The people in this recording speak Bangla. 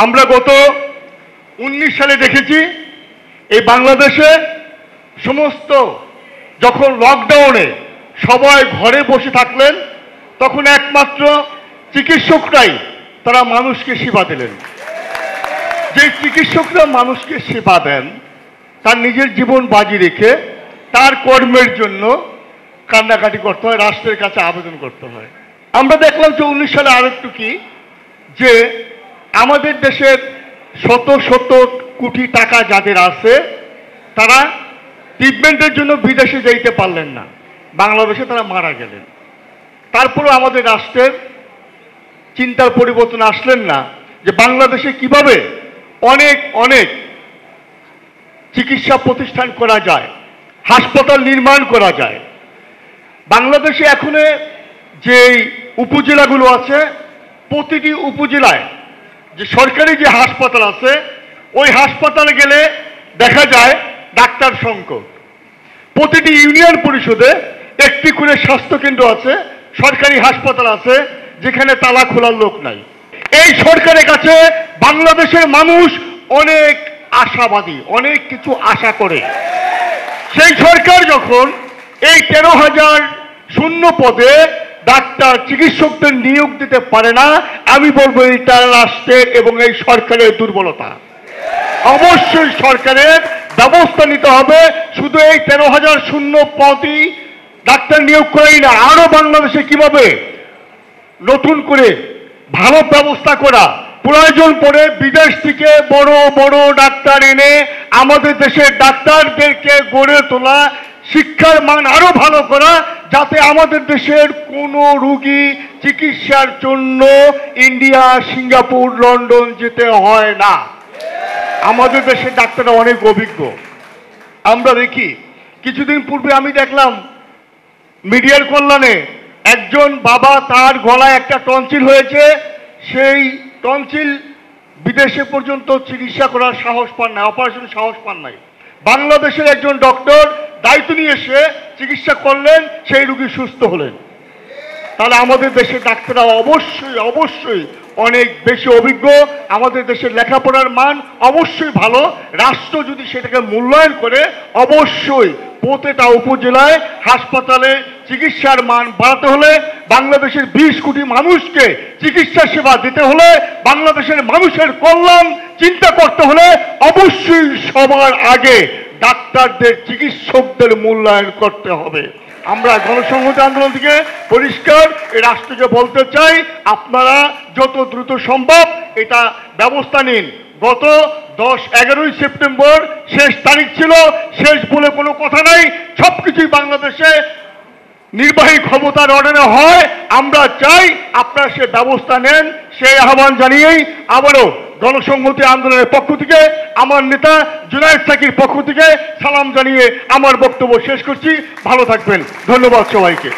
আমরা গত 19 সালে দেখেছি এই বাংলাদেশে সমস্ত যখন লকডাউনে সবাই ঘরে বসে থাকলেন তখন একমাত্র চিকিৎসকরাই তারা মানুষকে সেবা দিলেন। যে চিকিৎসকরা মানুষকে সেবা দেন তার নিজের জীবন বাজি রেখে তার কর্মের জন্য কান্নাকাটি করতে হয়, রাষ্ট্রের কাছে আবেদন করতে হয়। আমরা দেখলাম যে 19 সালে আরেকটু কি যে আমাদের দেশের শত শত কোটি টাকা যাদের আছে তারা ট্রিটমেন্টের জন্য বিদেশে যাইতে পারলেন না, বাংলাদেশে তারা মারা গেলেন। তারপরেও আমাদের রাষ্ট্রের চিন্তার পরিবর্তন আসলেন না যে বাংলাদেশে কিভাবে অনেক অনেক চিকিৎসা প্রতিষ্ঠান করা যায়, হাসপাতাল নির্মাণ করা যায়। বাংলাদেশে এখন যে উপজেলাগুলো আছে প্রতিটি উপজেলায় যে সরকারি যে হাসপাতাল আছে ওই হাসপাতালে গেলে দেখা যায় ডাক্তার সংকট। প্রতিটি ইউনিয়ন পরিষদে একটি করে স্বাস্থ্যকেন্দ্র আছে, সরকারি হাসপাতাল আছে যেখানে তালা খোলার লোক নাই। এই সরকারের কাছে বাংলাদেশের মানুষ অনেক আশাবাদী, অনেক কিছু আশা করে। সেই সরকার যখন এই 13,000 শূন্য পদে ডাক্তার চিকিৎসকদের নিয়োগ দিতে পারে না, আমি বলবো এটা রাষ্ট্রের এবং এই সরকারের দুর্বলতা। অবশ্যই সরকারের ব্যবস্থা নিতে হবে। শুধু এই 13,000 শূন্য পদই ডাক্তার নিয়োগ করেই না, আরো বাংলাদেশে কিভাবে নতুন করে ভালো ব্যবস্থা করা, প্রয়োজন পড়ে বিদেশ থেকে বড় বড় ডাক্তার এনে আমাদের দেশের ডাক্তারদেরকে গড়ে তোলা, শিক্ষার মান আরো ভালো করা, যাতে আমাদের দেশের কোনো রোগী চিকিৎসার জন্য ইন্ডিয়া, সিঙ্গাপুর, লন্ডন যেতে হয় না। আমাদের দেশের ডাক্তাররা অনেক অভিজ্ঞ। আমরা দেখি কিছুদিন পূর্বে আমি দেখলাম মিডিয়ার কল্যাণে একজন বাবা, তার গলায় একটা টনসিল হয়েছে, সেই টনসিল বিদেশে পর্যন্ত চিকিৎসা করার সাহস পান নাই, অপারেশনের সাহস পান নাই। বাংলাদেশের একজন ডক্টর দায়িত্ব নিয়ে এসে চিকিৎসা করলেন, সেই রোগী সুস্থ হলেন। তাহলে আমাদের দেশের ডাক্তাররা অবশ্যই অবশ্যই অনেক বেশি অভিজ্ঞ। আমাদের দেশের লেখাপড়ার মান অবশ্যই ভালো। রাষ্ট্র যদি সেটাকে মূল্যায়ন করে অবশ্যই প্রতিটা উপজেলায় হাসপাতালে চিকিৎসার মান বাড়াতে হলে, বাংলাদেশের 20 কোটি মানুষকে চিকিৎসা সেবা দিতে হলে, বাংলাদেশের মানুষের কল্যাণ চিন্তা করতে হলে অবশ্যই সবার আগে ডাক্তারদের, চিকিৎসকদের মূল্যায়ন করতে হবে। আমরা গণসংহতি আন্দোলন থেকে পরিষ্কার এই রাষ্ট্রকে বলতে চাই, আপনারা যত দ্রুত সম্ভব এটা ব্যবস্থা নিন। গত 10-11 সেপ্টেম্বর শেষ তারিখ ছিল, শেষ বলে কোনো কথা নাই। সবকিছুই বাংলাদেশে নির্বাহী ক্ষমতার অর্ডারে হয়। আমরা চাই আপনারা সে ব্যবস্থা নেন। সেই আহ্বান জানিয়েই আবারও গণসংহতি আন্দোলনের পক্ষ থেকে, আমার নেতা জুনায়েদ সাকির পক্ষ থেকে সালাম জানিয়ে আমার বক্তব্য শেষ করছি। ভালো থাকবেন। ধন্যবাদ সবাইকে।